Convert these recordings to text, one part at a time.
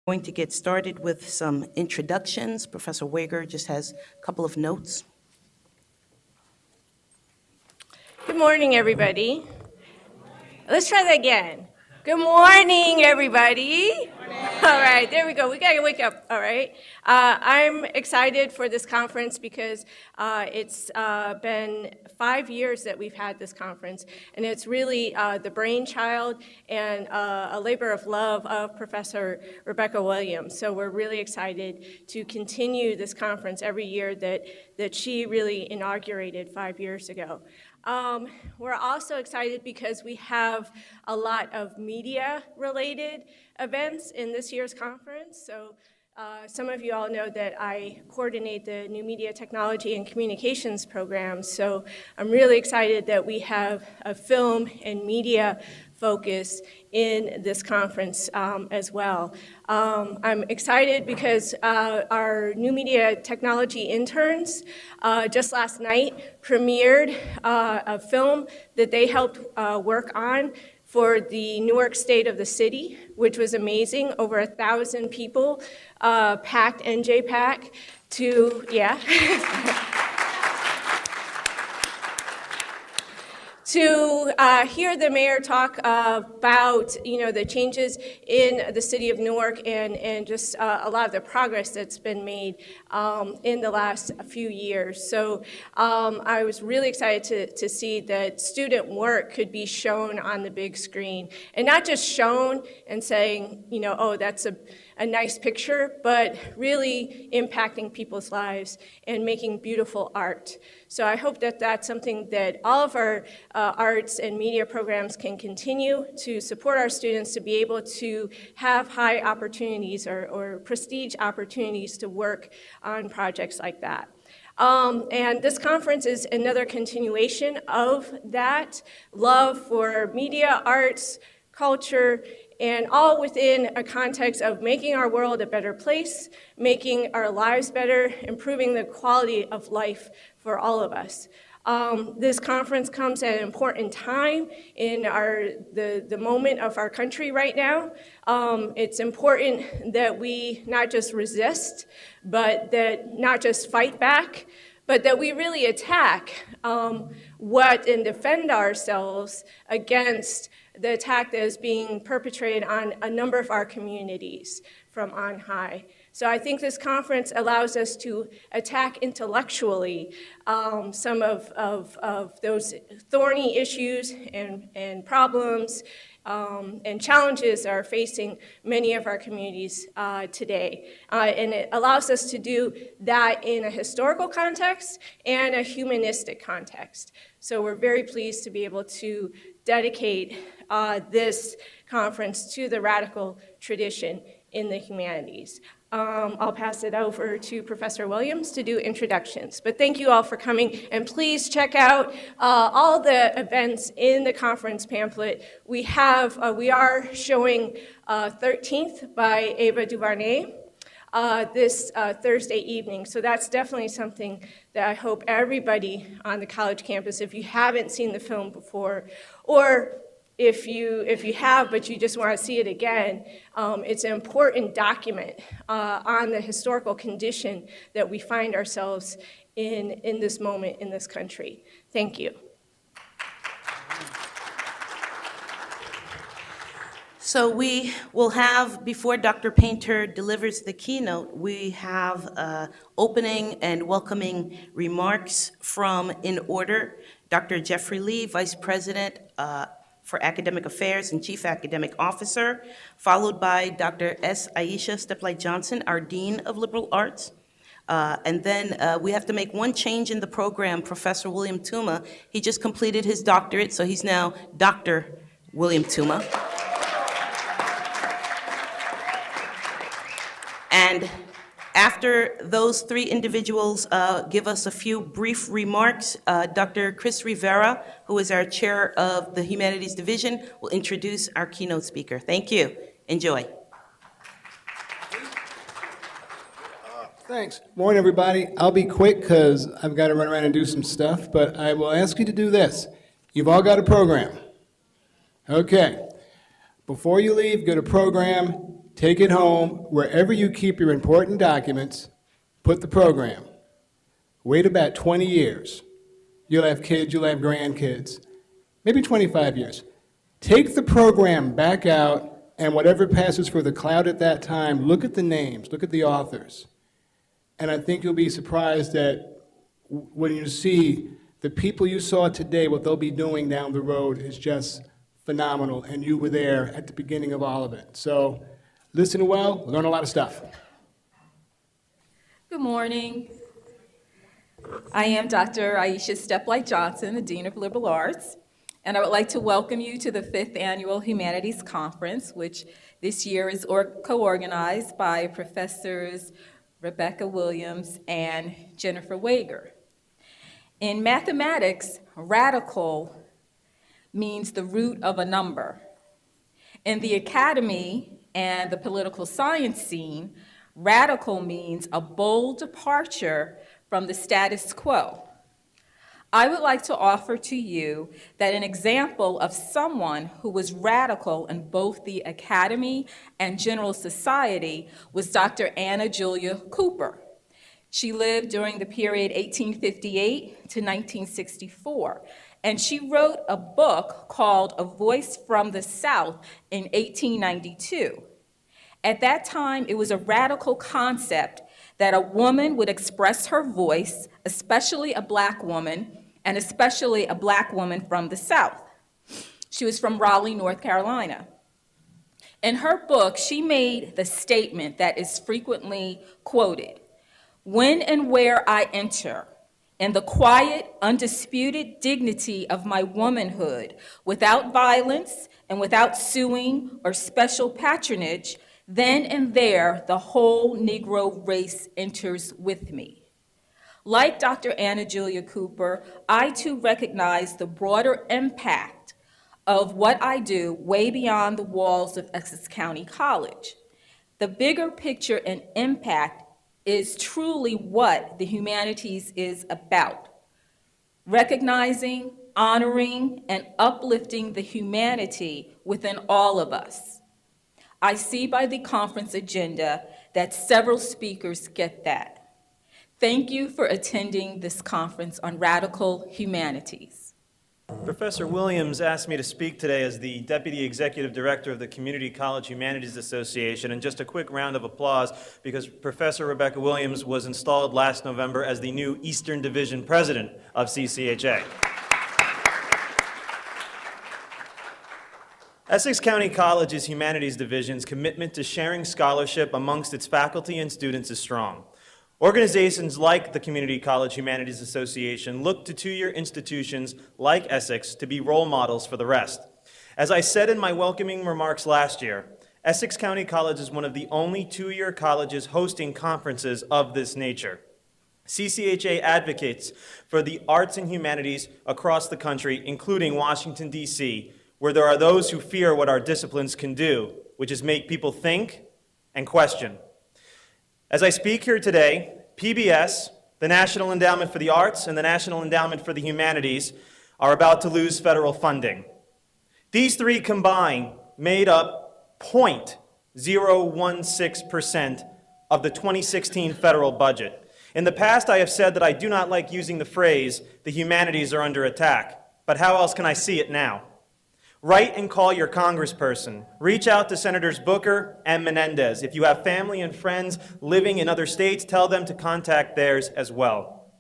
Going to get started with some introductions. Professor Wager just has a couple of notes. Good morning, everybody. Let's try that again. Good morning, everybody. All right, there we go. We got to wake up, all right? I'm excited for this conference because it's been 5 years that we've had this conference, and it's really the brainchild and a labor of love of Professor Rebecca Williams. So we're really excited to continue this conference every year that she really inaugurated 5 years ago. We're also excited because we have a lot of media-related events in this year's conference. So some of you all know that I coordinate the New Media Technology and Communications program. So I'm really excited that we have a film and media focus in this conference as well. I'm excited because our New Media Technology interns just last night premiered a film that they helped work on for the Newark State of the City, which was amazing. Over 1,000 people packed NJPAC to, to hear the mayor talk about, the changes in the city of Newark and just a lot of the progress that's been made in the last few years. So I was really excited to see that student work could be shown on the big screen, and not just shown and saying, oh, that's a nice picture, but really impacting people's lives and making beautiful art. So I hope that that's something that all of our arts and media programs can continue to support our students to be able to have high opportunities or prestige opportunities to work on projects like that. And this conference is another continuation of that love for media, arts, culture, and all within a context of making our world a better place, making our lives better, improving the quality of life for all of us. This conference comes at an important time in the moment of our country right now. It's important that we not just resist, but that not just fight back, but that we really attack and defend ourselves against the attack that is being perpetrated on a number of our communities from on high. So I think this conference allows us to attack intellectually some of those thorny issues and problems and challenges that are facing many of our communities today. And it allows us to do that in a historical context and a humanistic context. So we're very pleased to be able to dedicate this conference to the radical tradition in the humanities. I'll pass it over to Professor Williams to do introductions. But thank you all for coming, and please check out all the events in the conference pamphlet. We are showing 13th by Ava DuVernay this Thursday evening. So that's definitely something that I hope everybody on the college campus, if you haven't seen the film before, or if you have but you just want to see it again, it's an important document on the historical condition that we find ourselves in this moment in this country. Thank you. So we will have, before Dr. Painter delivers the keynote, we have opening and welcoming remarks from, in order, Dr. Jeffrey Lee, Vice President for Academic Affairs and Chief Academic Officer, followed by Dr. S. Aisha Steplight-Johnson, our Dean of Liberal Arts. And then we have to make one change in the program. Professor William Tuma, he just completed his doctorate, so he's now Dr. William Tuma. And after those three individuals give us a few brief remarks, Dr. Chris Rivera, who is our chair of the Humanities Division, will introduce our keynote speaker. Thank you. Enjoy. Thanks. Morning, everybody. I'll be quick because I've got to run around and do some stuff, but I will ask you to do this. You've all got a program. Okay. Before you leave, go to program, take it home, wherever you keep your important documents, put the program. Wait about 20 years. You'll have kids, you'll have grandkids, maybe 25 years. Take the program back out, and whatever passes for the cloud at that time, look at the names, look at the authors. And I think you'll be surprised that when you see the people you saw today, what they'll be doing down the road is just phenomenal, and you were there at the beginning of all of it. So listen well, learn a lot of stuff. Good morning. I am Dr. Aisha Steplight Johnson, the Dean of Liberal Arts, and I would like to welcome you to the 5th Annual Humanities Conference, which this year is co-organized by Professors Rebecca Williams and Jennifer Wager. In mathematics, radical means the root of a number. In the academy and the political science scene, radical means a bold departure from the status quo. I would like to offer to you that an example of someone who was radical in both the academy and general society was Dr. Anna Julia Cooper. She lived during the period 1858 to 1964, and she wrote a book called A Voice from the South in 1892. At that time, it was a radical concept that a woman would express her voice, especially a black woman, and especially a black woman from the South. She was from Raleigh, North Carolina. In her book, she made the statement that is frequently quoted: "When and where I enter, in the quiet, undisputed dignity of my womanhood, without violence and without suing or special patronage, then and there the whole Negro race enters with me." Like Dr. Anna Julia Cooper, I too recognize the broader impact of what I do way beyond the walls of Essex County College. The bigger picture and impact is truly what the humanities is about: recognizing, honoring, and uplifting the humanity within all of us. I see by the conference agenda that several speakers get that. Thank you for attending this conference on radical humanities. Professor Williams asked me to speak today as the Deputy Executive Director of the Community College Humanities Association, and just a quick round of applause because Professor Rebecca Williams was installed last November as the new Eastern Division President of CCHA. Essex County College's Humanities Division's commitment to sharing scholarship amongst its faculty and students is strong. Organizations like the Community College Humanities Association look to two-year institutions like Essex to be role models for the rest. As I said in my welcoming remarks last year, Essex County College is one of the only two-year colleges hosting conferences of this nature. CCHA advocates for the arts and humanities across the country, including Washington, D.C., where there are those who fear what our disciplines can do, which is make people think and question. As I speak here today, PBS, the National Endowment for the Arts, and the National Endowment for the Humanities are about to lose federal funding. These three combined made up 0.016% of the 2016 federal budget. In the past, I have said that I do not like using the phrase, "the humanities are under attack," but how else can I see it now? Write and call your congressperson. Reach out to Senators Booker and Menendez. If you have family and friends living in other states, tell them to contact theirs as well.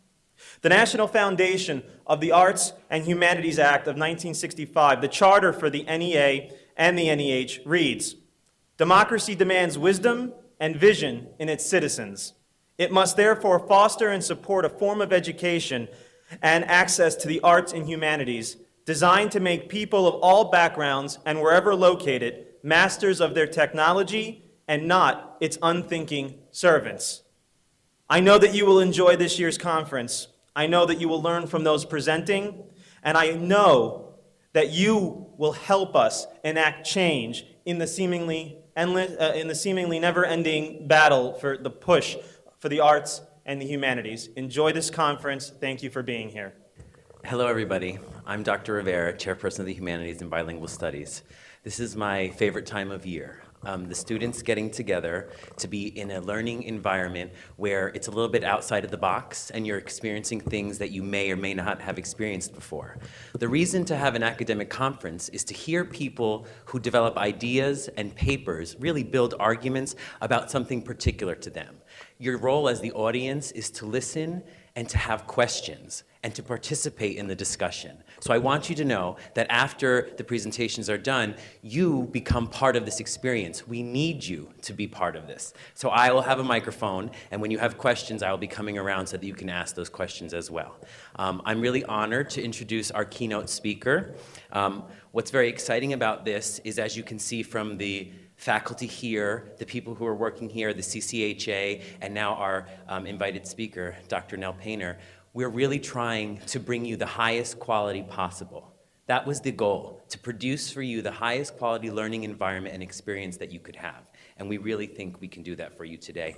The National Foundation of the Arts and Humanities Act of 1965, the charter for the NEA and the NEH, reads, "Democracy demands wisdom and vision in its citizens. It must therefore foster and support a form of education and access to the arts and humanities designed to make people of all backgrounds and wherever located masters of their technology and not its unthinking servants." I know that you will enjoy this year's conference. I know that you will learn from those presenting, and I know that you will help us enact change in the seemingly never-ending battle for the push for the arts and the humanities. Enjoy this conference. Thank you for being here. Hello, everybody. I'm Dr. Rivera, Chairperson of the Humanities and Bilingual Studies. This is my favorite time of year. The students getting together to be in a learning environment where it's a little bit outside of the box and you're experiencing things that you may or may not have experienced before. The reason to have an academic conference is to hear people who develop ideas and papers really build arguments about something particular to them. Your role as the audience is to listen and to have questions and to participate in the discussion. So I want you to know that after the presentations are done, you become part of this experience. We need you to be part of this. So I will have a microphone, and when you have questions, I will be coming around so that you can ask those questions as well. I'm really honored to introduce our keynote speaker. What's very exciting about this is, as you can see from the faculty here, the people who are working here, the CCHA, and now our invited speaker, Dr. Nell Painter, we're really trying to bring you the highest quality possible. That was the goal, to produce for you the highest quality learning environment and experience that you could have. And we really think we can do that for you today.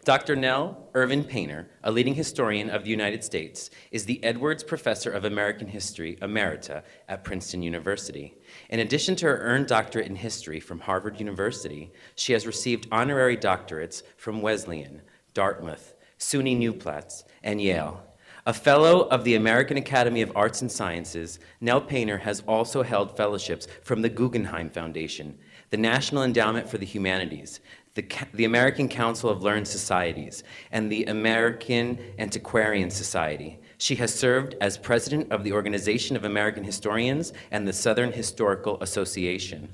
Dr. Nell Irvin Painter, a leading historian of the United States, is the Edwards Professor of American History Emerita at Princeton University. In addition to her earned doctorate in history from Harvard University, she has received honorary doctorates from Wesleyan, Dartmouth, SUNY New Paltz, and Yale. A fellow of the American Academy of Arts and Sciences, Nell Painter has also held fellowships from the Guggenheim Foundation, the National Endowment for the Humanities, the American Council of Learned Societies, and the American Antiquarian Society. She has served as president of the Organization of American Historians and the Southern Historical Association.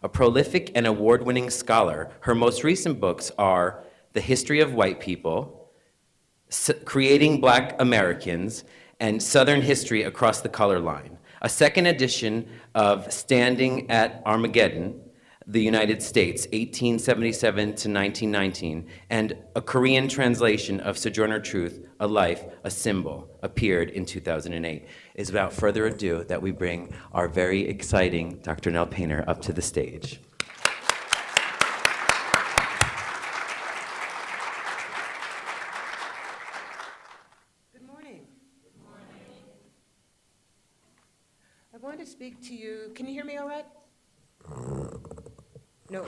A prolific and award-winning scholar, her most recent books are The History of White People, Creating Black Americans, and Southern History Across the Color Line. A second edition of Standing at Armageddon, the United States, 1877 to 1919, and a Korean translation of Sojourner Truth, A Life, a Symbol, appeared in 2008. It's without further ado that we bring our very exciting Dr. Nell Painter up to the stage. Good morning. I want to speak to you. Can you hear me all right? No.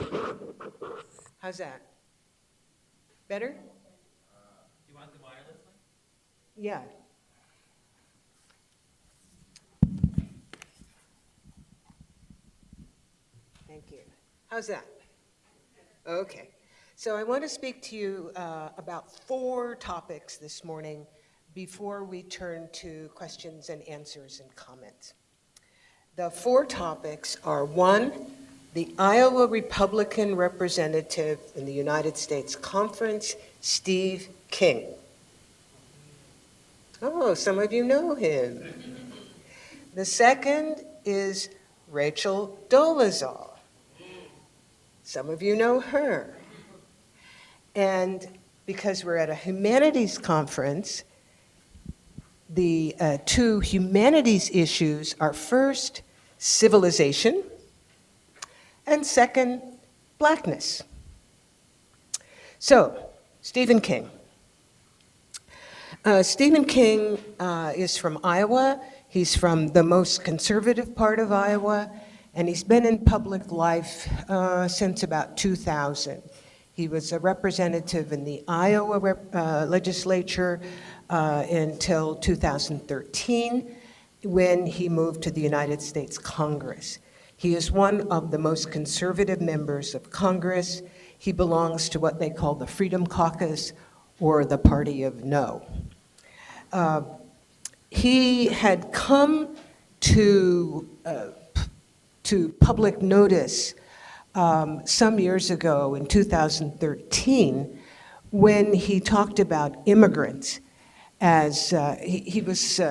How's that? Better? Do you want the wireless one? Yeah. Thank you. How's that? Okay. So I want to speak to you about 4 topics this morning before we turn to questions and answers and comments. The 4 topics are: 1, the Iowa Republican representative in the United States Conference, Steve King. Oh, some of you know him. The second is Rachel Dolezal. Some of you know her. And because we're at a humanities conference, the 2 humanities issues are: first, civilization, and second, blackness. So, Stephen King. Stephen King is from Iowa. He's from the most conservative part of Iowa, and he's been in public life since about 2000. He was a representative in the Iowa legislature until 2013, when he moved to the United States Congress. He is one of the most conservative members of Congress. He belongs to what they call the Freedom Caucus, or the Party of No. He had come to public notice some years ago in 2013 when he talked about immigrants, as he was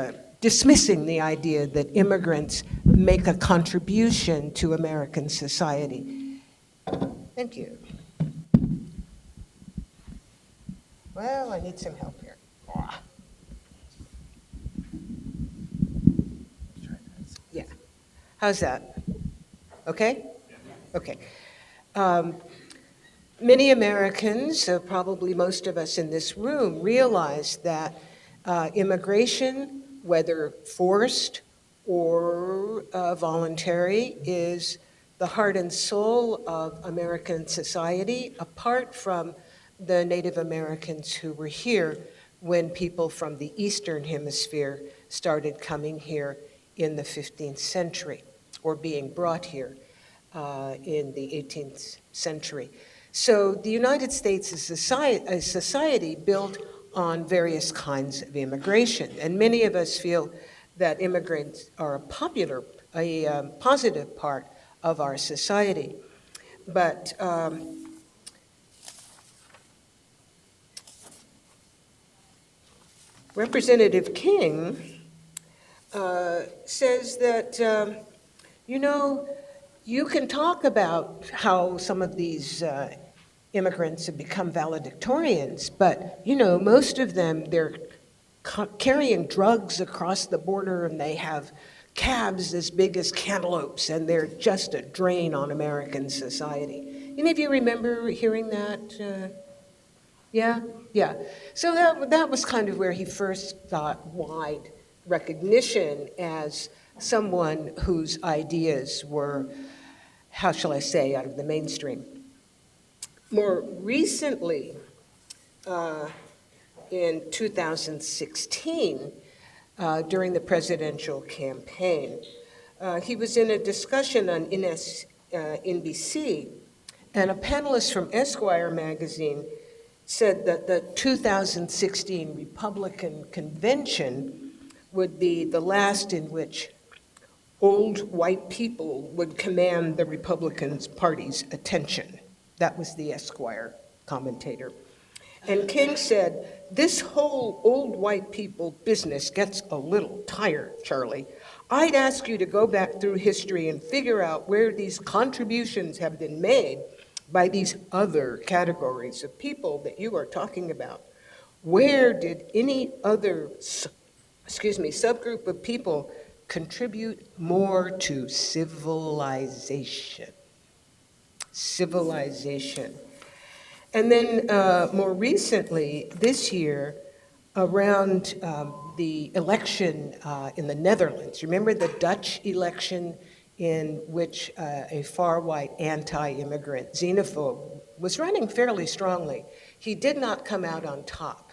dismissing the idea that immigrants make a contribution to American society. Thank you. Well, I need some help here. Yeah. How's that? Okay? Okay. Many Americans, probably most of us in this room, realize that immigration, whether forced or voluntary, is the heart and soul of American society, apart from the Native Americans who were here when people from the Eastern Hemisphere started coming here in the 15th century, or being brought here in the 18th century. So the United States is a society built on various kinds of immigration, and many of us feel that immigrants are a positive part of our society. But Representative King says that, you can talk about how some of these immigrants have become valedictorians, but, most of them, they're carrying drugs across the border, and they have calves as big as cantaloupes, and they're just a drain on American society. Any of you remember hearing that? Yeah? So that was kind of where he first got wide recognition as someone whose ideas were, how shall I say, out of the mainstream. More recently, in 2016, during the presidential campaign, he was in a discussion on NBC, and a panelist from Esquire magazine said that the 2016 Republican convention would be the last in which old white people would command the Republican Party's attention. That was the Esquire commentator. And King said, "This whole old white people business gets a little tired, Charlie. I'd ask you to go back through history and figure out where these contributions have been made by these other categories of people that you are talking about. Where did any other, subgroup of people contribute more to civilization?" Civilization. And then more recently, this year, around the election in the Netherlands, remember the Dutch election in which a far-right anti-immigrant xenophobe was running fairly strongly. He did not come out on top.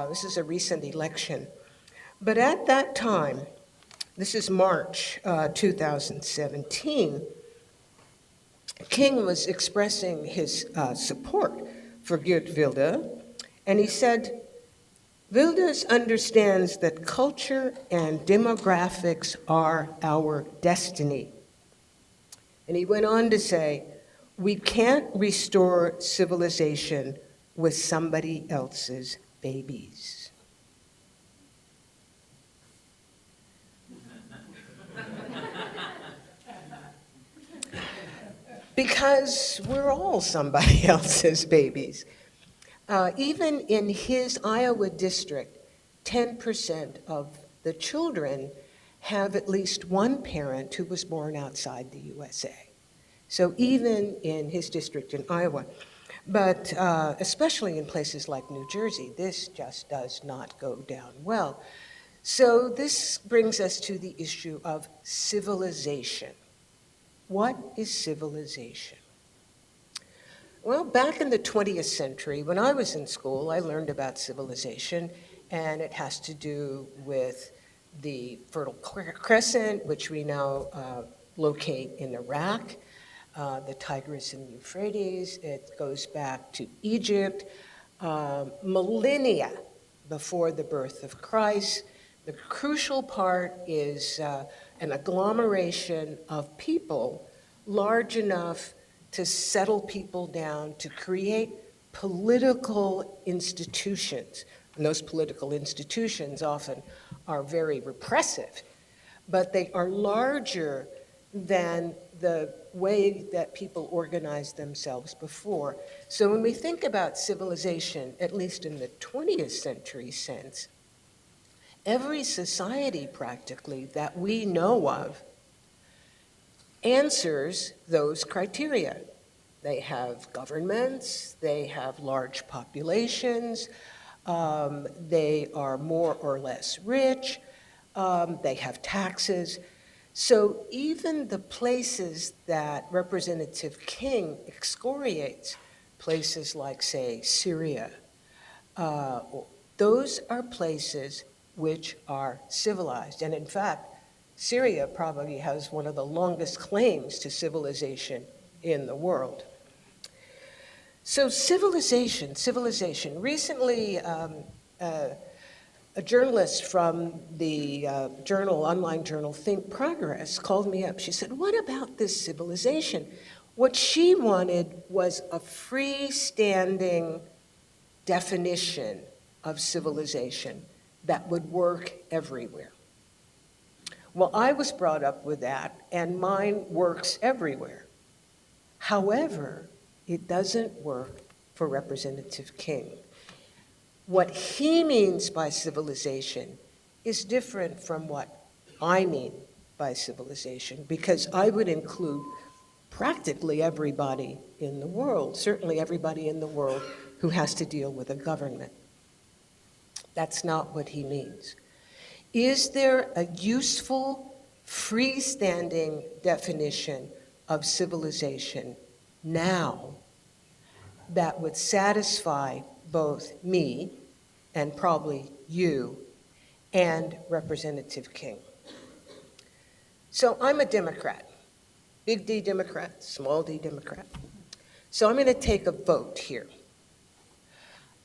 This is a recent election. But at that time, this is March 2017, King was expressing his support for Geert Wilders, and he said, "Wilders understands that culture and demographics are our destiny." And he went on to say, "We can't restore civilization with somebody else's babies." Because we're all somebody else's babies. Even in his Iowa district, 10% of the children have at least one parent who was born outside the USA. So even in his district in Iowa, but especially in places like New Jersey, this just does not go down well. So this brings us to the issue of civilization. What is civilization? Well, back in the 20th century, when I was in school, I learned about civilization, and it has to do with the Fertile Crescent, which we now locate in Iraq, the Tigris and Euphrates. It goes back to Egypt, millennia before the birth of Christ. The crucial part is an agglomeration of people large enough to settle people down, to create political institutions. And those political institutions often are very repressive, but they are larger than the way that people organized themselves before. So when we think about civilization, at least in the 20th century sense, every society practically that we know of answers those criteria. They have governments, they have large populations, they are more or less rich, they have taxes. So even the places that Representative King excoriates, places like, say, Syria, those are places which are civilized. And in fact, Syria probably has one of the longest claims to civilization in the world. So civilization. Recently, a journalist from the online journal Think Progress called me up. She said, "What about this civilization?" What she wanted was a freestanding definition of civilization that would work everywhere. Well, I was brought up with that, and mine works everywhere. However, it doesn't work for Representative King. What he means by civilization is different from what I mean by civilization, because I would include practically everybody in the world, certainly everybody in the world who has to deal with a government. That's not what he means. Is there a useful, freestanding definition of civilization now that would satisfy both me and probably you and Representative King? So I'm a Democrat, big D Democrat, small d Democrat. So I'm going to take a vote here.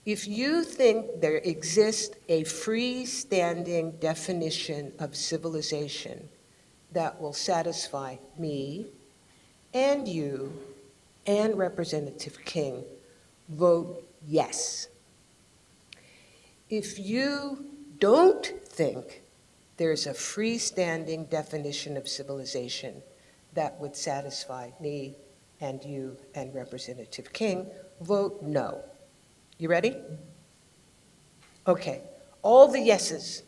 If you think there exists a freestanding definition of civilization that will satisfy me and you and Representative King, vote yes. If you don't think there's a freestanding definition of civilization that would satisfy me and you and Representative King, vote no. You ready? Okay, all the yeses.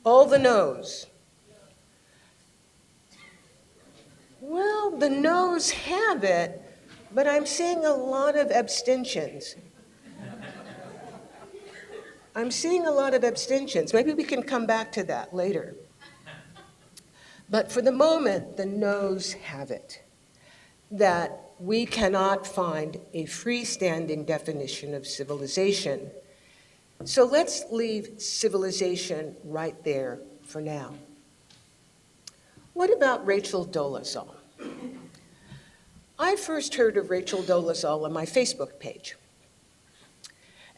All the noes. Well, the noes have it, but I'm seeing a lot of abstentions. Maybe we can come back to that later. But for the moment, the noes have it, that we cannot find a freestanding definition of civilization. So let's leave civilization right there for now. What about Rachel Dolezal? I first heard of Rachel Dolezal on my Facebook page.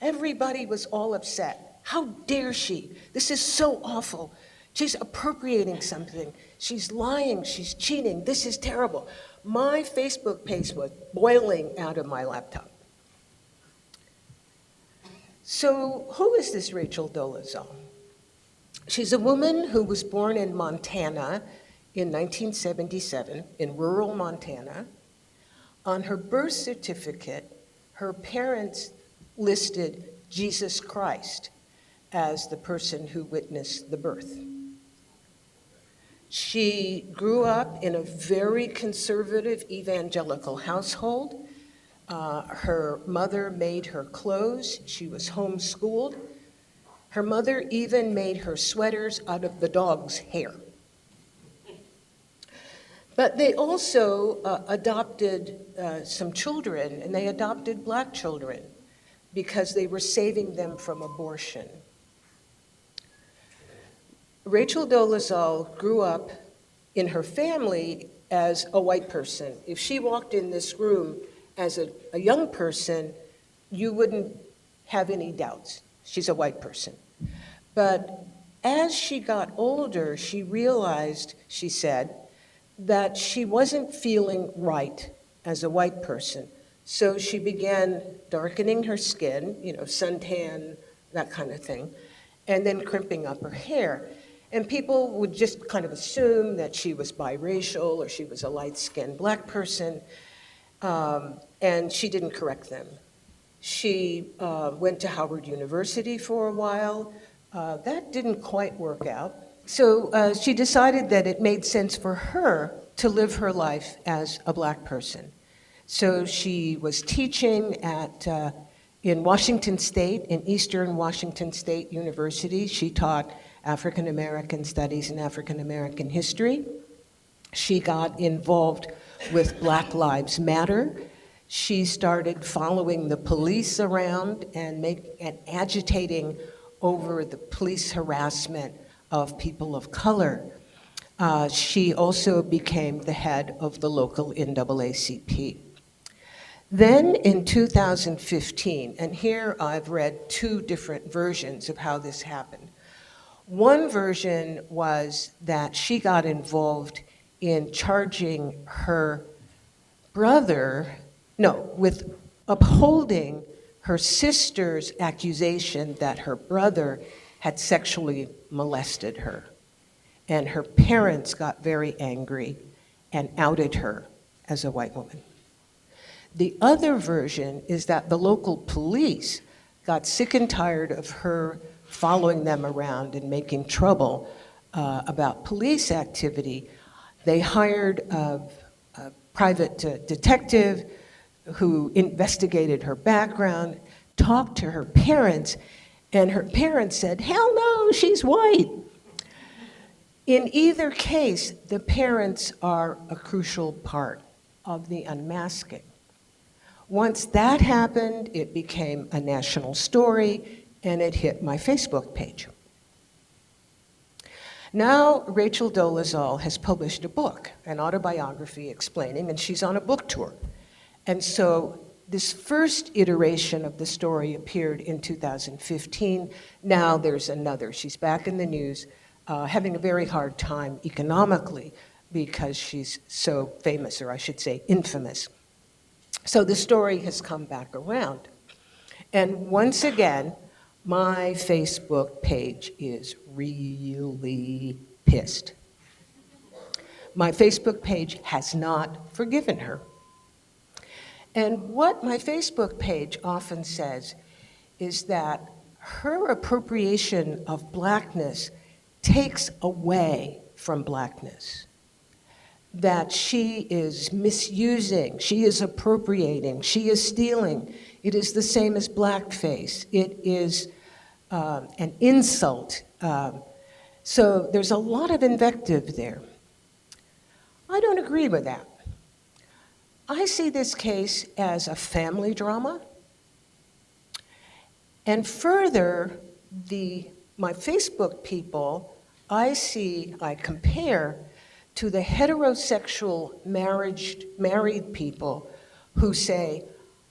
Everybody was all upset. How dare she? This is so awful. She's appropriating something. She's lying. She's cheating. This is terrible. My Facebook page was boiling out of my laptop. So who is this Rachel Dolezal? She's a woman who was born in Montana in 1977, in rural Montana. On her birth certificate, her parents listed Jesus Christ as the person who witnessed the birth. She grew up in a very conservative evangelical household. Her mother made her clothes. She was homeschooled. Her mother even made her sweaters out of the dog's hair. But they also adopted some children, and they adopted black children because they were saving them from abortion. Rachel Dolezal grew up in her family as a white person. If she walked in this room as a young person, you wouldn't have any doubts. She's a white person. But as she got older, she realized, she said, that she wasn't feeling right as a white person. So she began darkening her skin, suntan, that kind of thing, and then crimping up her hair. And people would just kind of assume that she was biracial or she was a light-skinned black person, and she didn't correct them. She went to Howard University for a while. That didn't quite work out. So she decided that it made sense for her to live her life as a black person. So she was teaching at in Washington State, in Eastern Washington State University. She taught African American studies and African American history. She got involved with Black Lives Matter. She started following the police around and agitating over the police harassment of people of color. She also became the head of the local NAACP. Then in 2015, and here I've read two different versions of how this happened. One version was that she got involved in charging her brother, with upholding her sister's accusation that her brother had sexually molested her. And her parents got very angry and outed her as a white woman. The other version is that the local police got sick and tired of her following them around and making trouble about police activity. They hired a private detective who investigated her background, talked to her parents, and her parents said, "Hell no, she's white." In either case, the parents are a crucial part of the unmasking. Once that happened, it became a national story, and it hit my Facebook page. Now, Rachel Dolezal has published a book, an autobiography explaining, and she's on a book tour. And so this first iteration of the story appeared in 2015. Now there's another. She's back in the news, having a very hard time economically because she's so famous, or I should say infamous. So the story has come back around. And once again, my Facebook page is really pissed. My Facebook page has not forgiven her. And what my Facebook page often says is that her appropriation of blackness takes away from blackness. That she is misusing, she is appropriating, she is stealing. It is the same as blackface. It is an insult. So there's a lot of invective there. I don't agree with that. I see this case as a family drama. And further, my Facebook people, I compare to the heterosexual married people who say,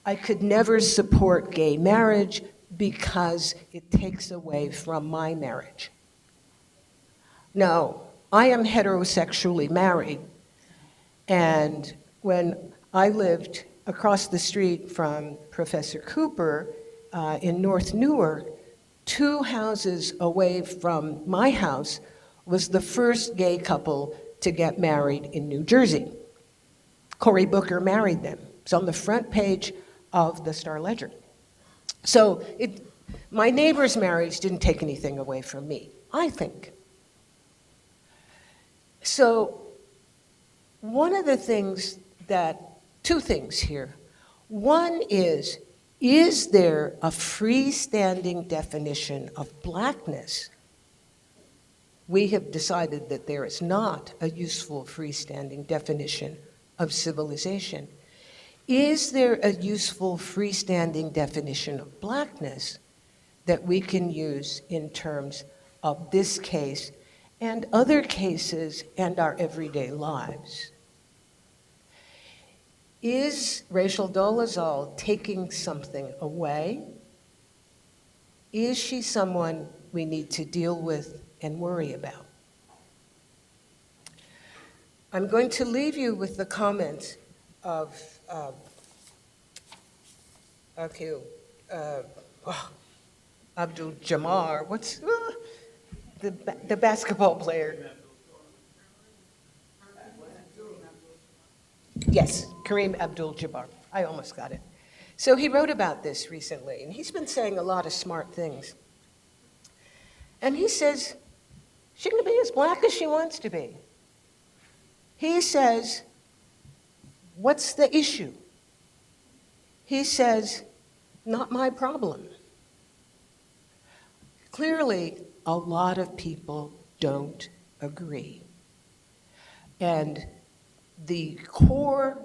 I could never support gay marriage because it takes away from my marriage. Now, I am heterosexually married, and when I lived across the street from Professor Cooper in North Newark, 2 houses away from my house was the first gay couple to get married in New Jersey. Cory Booker married them. It's on the front page of the Star Ledger. So my neighbor's marriage didn't take anything away from me, I think. So one of the things two things here. One is there a freestanding definition of blackness? We have decided that there is not a useful freestanding definition of civilization. Is there a useful freestanding definition of blackness that we can use in terms of this case and other cases and our everyday lives? Is Rachel Dolezal taking something away? Is she someone we need to deal with and worry about? I'm going to leave you with the comments of Abdul-Jabbar. What's the basketball player? Yes, Kareem Abdul-Jabbar. I almost got it. So he wrote about this recently, and he's been saying a lot of smart things. And he says, she can be as black as she wants to be. He says, what's the issue? He says, Not my problem. Clearly, a lot of people don't agree. And the core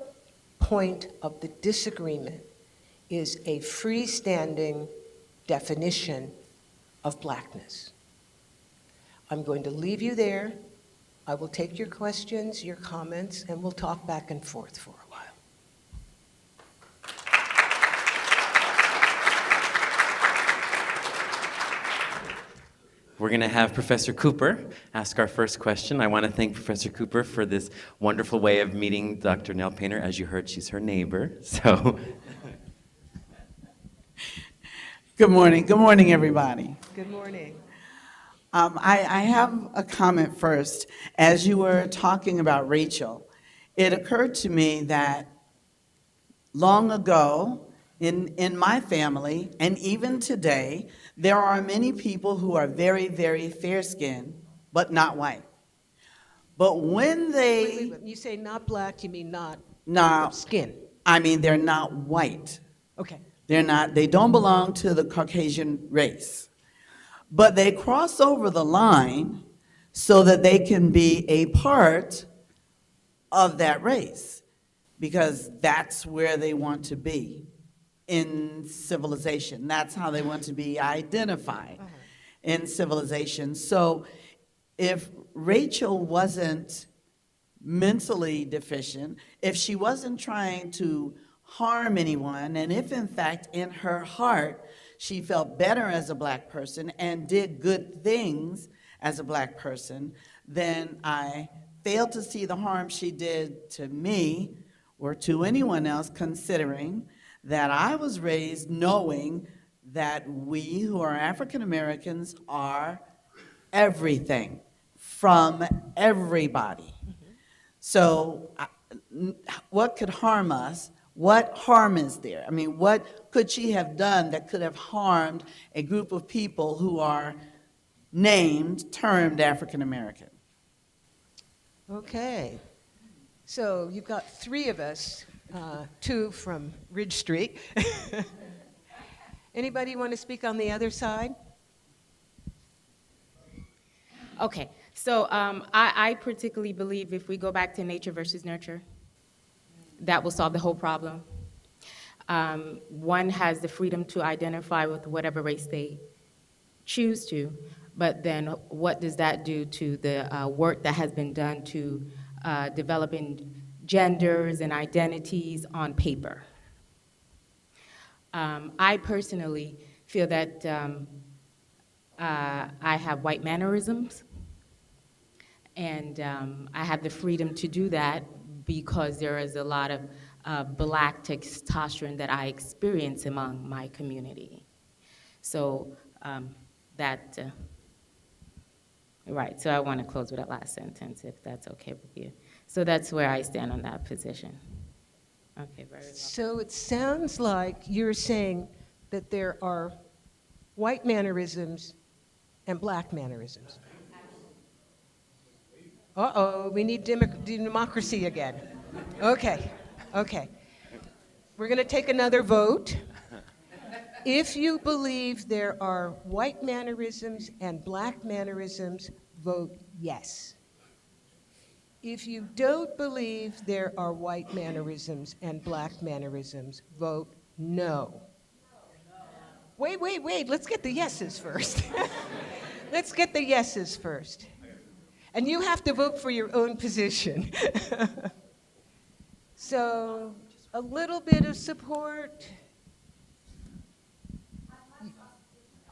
point of the disagreement is a freestanding definition of blackness. I'm going to leave you there. I will take your questions, your comments, and we'll talk back and forth for a while. We're going to have Professor Cooper ask our first question. I want to thank Professor Cooper for this wonderful way of meeting Dr. Nell Painter. As you heard, she's her neighbor, so. Good morning. Good morning, everybody. Good morning. I have a comment first. As you were talking about Rachel, it occurred to me that long ago, in my family, and even today, there are many people who are very, very fair-skinned, but not white. But when they... Wait. You say not black, you mean not skin? I mean, they're not white. Okay. They don't belong to the Caucasian race. But they cross over the line so that they can be a part of that race, because that's where they want to be in civilization. That's how they want to be identified in civilization. So if Rachel wasn't mentally deficient, if she wasn't trying to harm anyone, and if in fact in her heart she felt better as a black person and did good things as a black person, then I fail to see the harm she did to me or to anyone else, considering that I was raised knowing that we who are African Americans are everything from everybody. So what could harm us? What harm is there? I mean, what could she have done that could have harmed a group of people who are termed African American? Okay. So you've got three of us, two from Ridge Street. Anybody want to speak on the other side? Okay, so I particularly believe if we go back to nature versus nurture, that will solve the whole problem. One has the freedom to identify with whatever race they choose to, but then what does that do to the work that has been done to developing genders and identities on paper? I personally feel that I have white mannerisms, and I have the freedom to do that because there is a lot of black testosterone that I experience among my community. So right, so I want to close with that last sentence, if that's okay with you. So that's where I stand on that position. Okay, very well. So it sounds like you're saying that there are white mannerisms and black mannerisms. Uh-oh, we need democracy again. Okay. We're going to take another vote. If you believe there are white mannerisms and black mannerisms, vote yes. If you don't believe there are white mannerisms and black mannerisms, vote no. Wait, let's get the yeses first. Let's get the yeses first. And you have to vote for your own position. So, a little bit of support.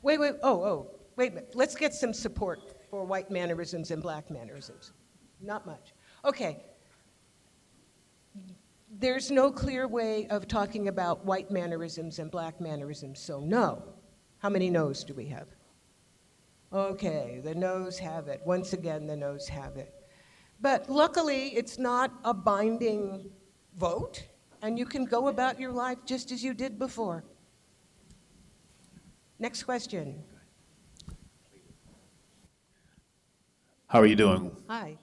Wait a minute. Let's get some support for white mannerisms and black mannerisms. Not much. Okay. There's no clear way of talking about white mannerisms and black mannerisms, so no. How many no's do we have? Okay, the no's have it. Once again, the no's have it. But luckily, it's not a binding vote, and you can go about your life just as you did before. Next question. How are you doing? Hi.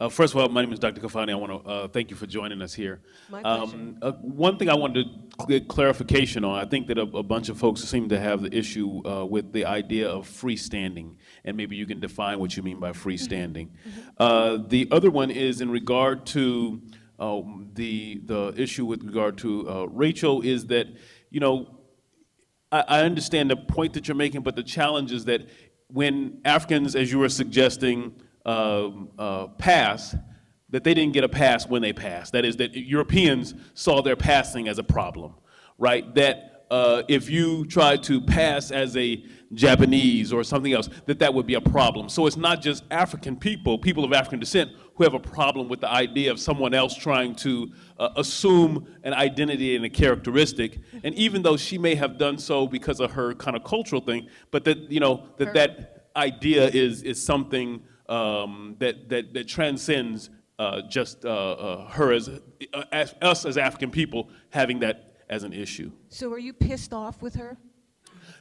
First of all, my name is Dr. Kafani. I want to thank you for joining us here. My pleasure. One thing I wanted to get clarification on, I think that a bunch of folks seem to have the issue with the idea of freestanding, and maybe you can define what you mean by freestanding. The other one is in regard to the issue with regard to Rachel is that, I understand the point that you're making, but the challenge is that when Africans, as you were suggesting, pass, that they didn't get a pass when they passed. That is, that Europeans saw their passing as a problem, right? That if you try to pass as a Japanese or something else, that would be a problem. So it's not just African people, people of African descent, who have a problem with the idea of someone else trying to assume an identity and a characteristic. And even though she may have done so because of her kind of cultural thing, but that, that idea is something that transcends just her as us as African people having that as an issue. So are you pissed off with her?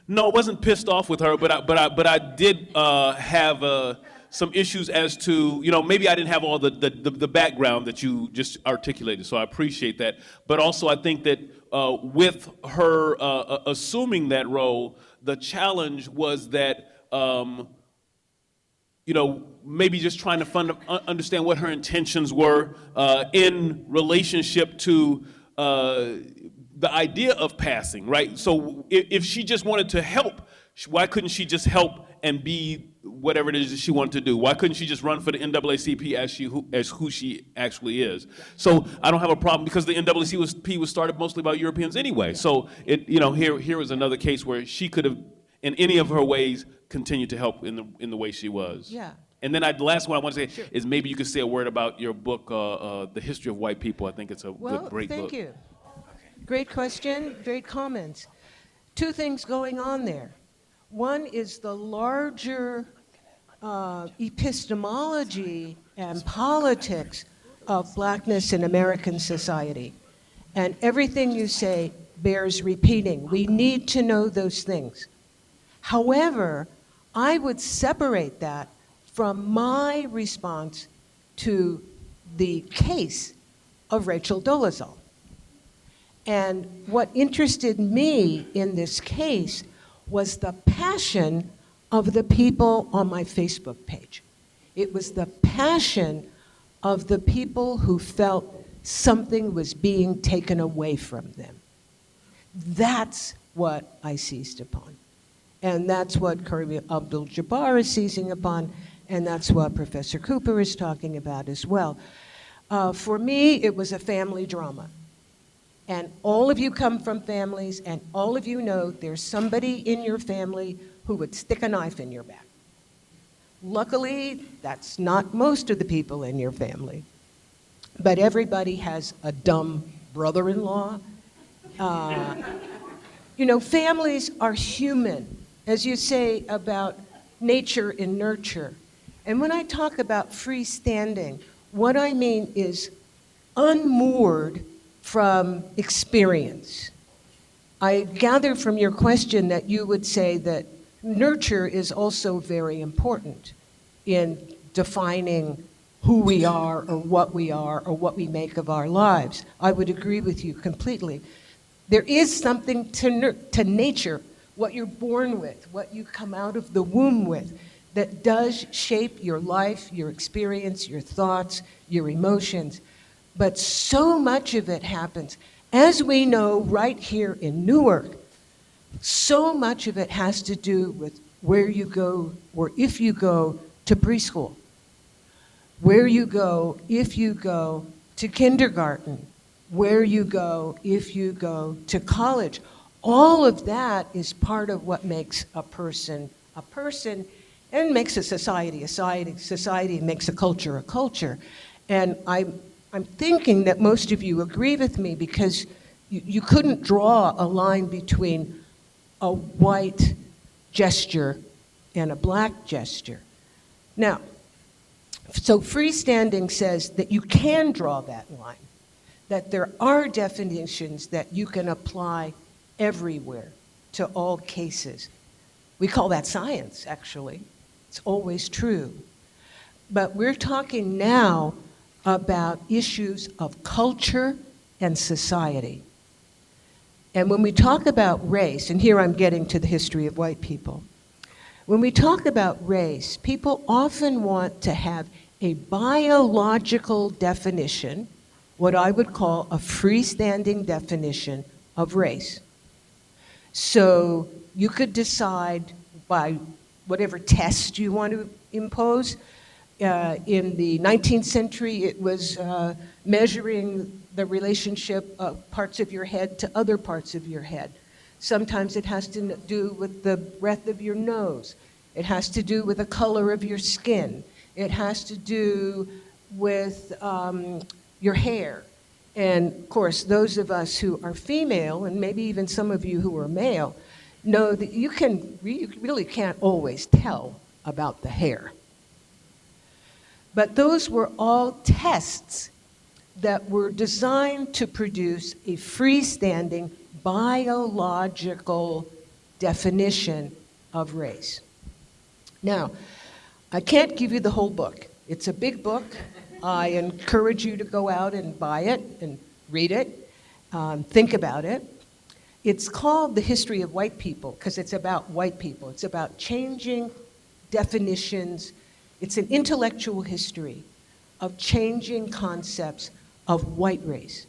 No, I wasn't pissed off with her, but I did have some issues as to, maybe I didn't have all the background that you just articulated, so I appreciate that. But also I think that with her assuming that role, the challenge was that, maybe just trying to understand what her intentions were in relationship to the idea of passing, right? So if she just wanted to help, why couldn't she just help and be whatever it is that she wanted to do? Why couldn't she just run for the NAACP as who she actually is? So I don't have a problem because the NAACP was started mostly by Europeans anyway. So here was another case where she could have, in any of her ways, continued to help in the way she was. Yeah. And then the last one I want to say is maybe you could say a word about your book, The History of White People. I think it's a great book. Thank you. Great question, great comments. Two things going on there. One is the larger epistemology and politics of blackness in American society. And everything you say bears repeating. We need to know those things. However, I would separate that from my response to the case of Rachel Dolezal. And what interested me in this case was the passion of the people on my Facebook page. It was the passion of the people who felt something was being taken away from them. That's what I seized upon. And that's what Kareem Abdul-Jabbar is seizing upon, and that's what Professor Cooper is talking about as well. For me, it was a family drama. And all of you come from families, and all of you know there's somebody in your family who would stick a knife in your back. Luckily, that's not most of the people in your family. But everybody has a dumb brother-in-law. Families are human, as you say about nature and nurture. And when I talk about freestanding, what I mean is unmoored from experience. I gather from your question that you would say that nurture is also very important in defining who we are or what we make of our lives. I would agree with you completely. There is something to nature, what you're born with, what you come out of the womb with, that does shape your life, your experience, your thoughts, your emotions. But so much of it happens. As we know right here in Newark, so much of it has to do with where you go, or if you go to preschool, where you go if you go to kindergarten, where you go if you go to college. All of that is part of what makes a person, and makes a society. Society makes a culture. And I'm thinking that most of you agree with me, because you couldn't draw a line between a white gesture and a black gesture. Now, so freestanding says that you can draw that line, that there are definitions that you can apply everywhere to all cases. We call that science, actually. It's always true. But we're talking now about issues of culture and society. And when we talk about race, and here I'm getting to the history of white people, when we talk about race, people often want to have a biological definition, what I would call a freestanding definition of race. So you could decide by whatever test you want to impose. In the 19th century, it was measuring the relationship of parts of your head to other parts of your head. Sometimes it has to do with the breadth of your nose. It has to do with the color of your skin. It has to do with your hair. And of course, those of us who are female, and maybe even some of you who are male, know that you really can't always tell about the hair. But those were all tests that were designed to produce a freestanding biological definition of race. Now, I can't give you the whole book. It's a big book. I encourage you to go out and buy it and read it, think about it. It's called The History of White People because it's about white people. It's about changing definitions. It's an intellectual history of changing concepts of white race.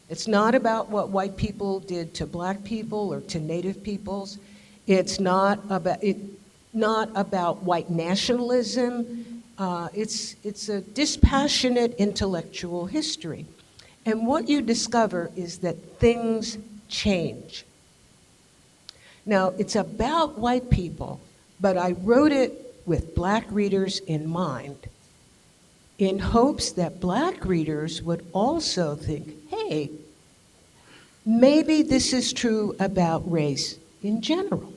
It's not about what white people did to black people or to native peoples. It's not about white nationalism. It's a dispassionate intellectual history. And what you discover is that things change. Now, it's about white people, but I wrote it with black readers in mind, in hopes that black readers would also think, hey, maybe this is true about race in general,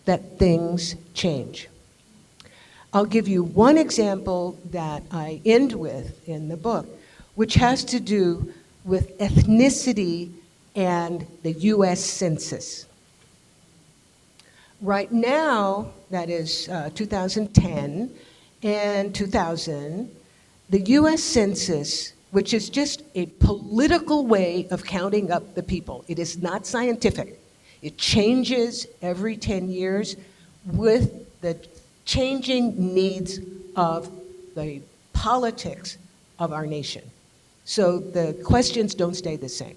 that things change. I'll give you one example that I end with in the book, which has to do with ethnicity and the US Census. Right now, that is 2010 and 2000, the US Census, which is just a political way of counting up the people. It is not scientific. It changes every 10 years with the changing needs of the politics of our nation. So the questions don't stay the same.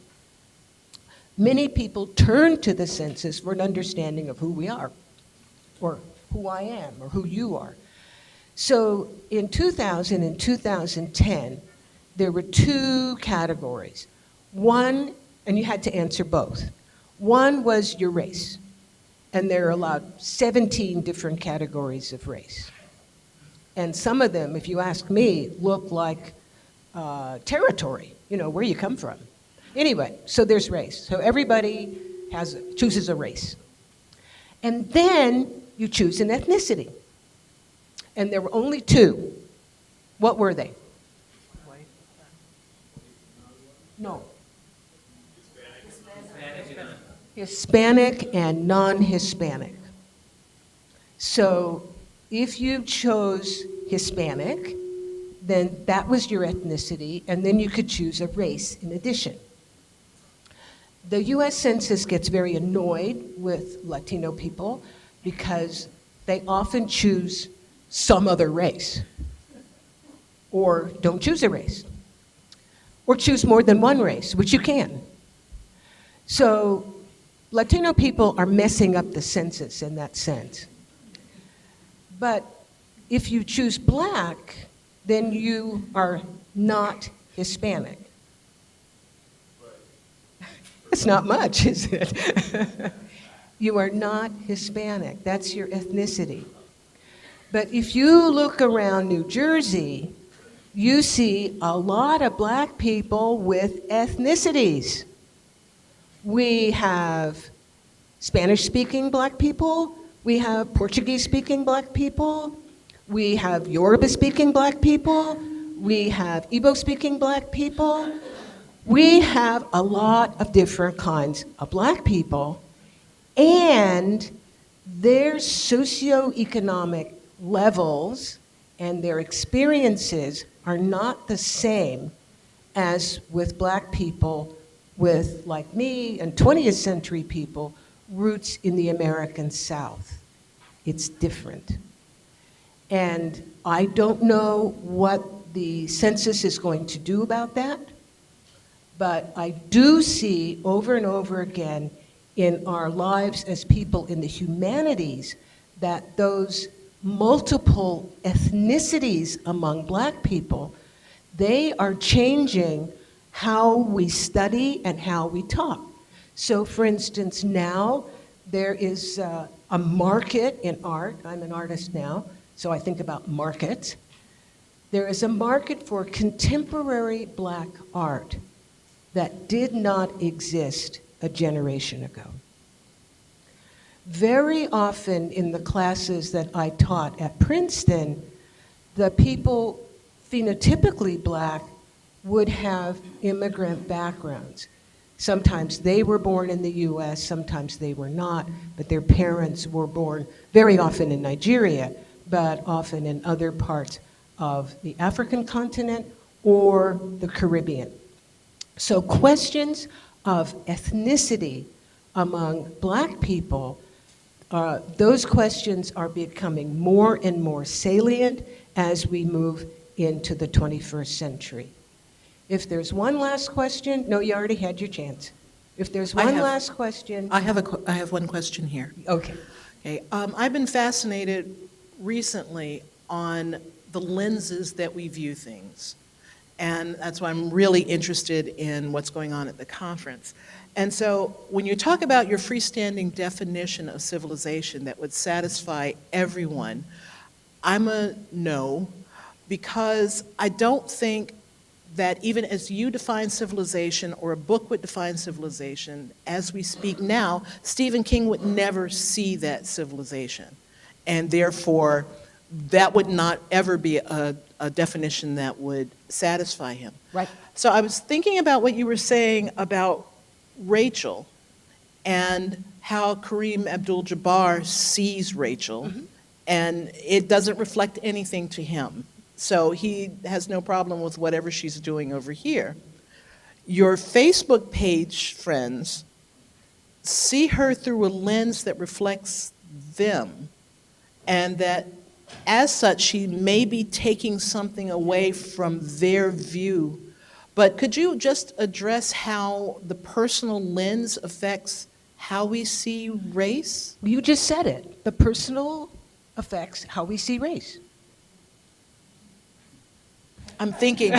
Many people turn to the census for an understanding of who we are, or who I am, or who you are. So in 2000 and 2010, there were two categories. One, and you had to answer both. One was your race, and there are allowed 17 different categories of race. And some of them, if you ask me, look like territory, where you come from. Anyway, so there's race. So everybody chooses a race. And then you choose an ethnicity. And there were only two. What were they? White. No. Hispanic and non-Hispanic. So if you chose Hispanic, then that was your ethnicity, and then you could choose a race in addition. The US Census gets very annoyed with Latino people because they often choose some other race, or don't choose a race, or choose more than one race, which you can. So Latino people are messing up the census in that sense. But if you choose black, then you are not Hispanic. It's not much, is it? You are not Hispanic. That's your ethnicity. But if you look around New Jersey, you see a lot of black people with ethnicities. We have Spanish-speaking black people. We have Portuguese-speaking black people. We have Yoruba-speaking black people. We have Igbo-speaking black people. We have a lot of different kinds of black people, and their socioeconomic levels and their experiences are not the same as with Black people with, like me and 20th century people, roots in the American South. It's different. And I don't know what the census is going to do about that, but I do see over and over again in our lives as people in the humanities that those multiple ethnicities among Black people, they are changing how we study and how we talk. So for instance, now there is a market in art. I'm an artist now, so I think about markets. There is a market for contemporary Black art that did not exist a generation ago. Very often in the classes that I taught at Princeton, the people phenotypically Black would have immigrant backgrounds. Sometimes they were born in the US, sometimes they were not, but their parents were born very often in Nigeria, but often in other parts of the African continent or the Caribbean. So questions of ethnicity among Black people, those questions are becoming more and more salient as we move into the 21st century. If there's one last question, no, you already had your chance. If there's one last question. I have one question here. Okay. Okay. I've been fascinated recently on the lenses that we view things. And that's why I'm really interested in what's going on at the conference. And so when you talk about your freestanding definition of civilization that would satisfy everyone, I'm a no, because I don't think that even as you define civilization or a book would define civilization, as we speak now, Stephen King would never see that civilization. And therefore, that would not ever be a definition that would satisfy him. Right. So I was thinking about what you were saying about Rachel and how Kareem Abdul-Jabbar sees Rachel, and it doesn't reflect anything to him. So he has no problem with whatever she's doing over here. Your Facebook page friends see her through a lens that reflects them, and that as such, she may be taking something away from their view. But could you just address how the personal lens affects how we see race? You just said it. The personal affects how we see race. I'm thinking.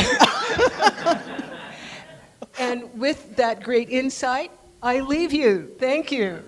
And with that great insight, I leave you. Thank you.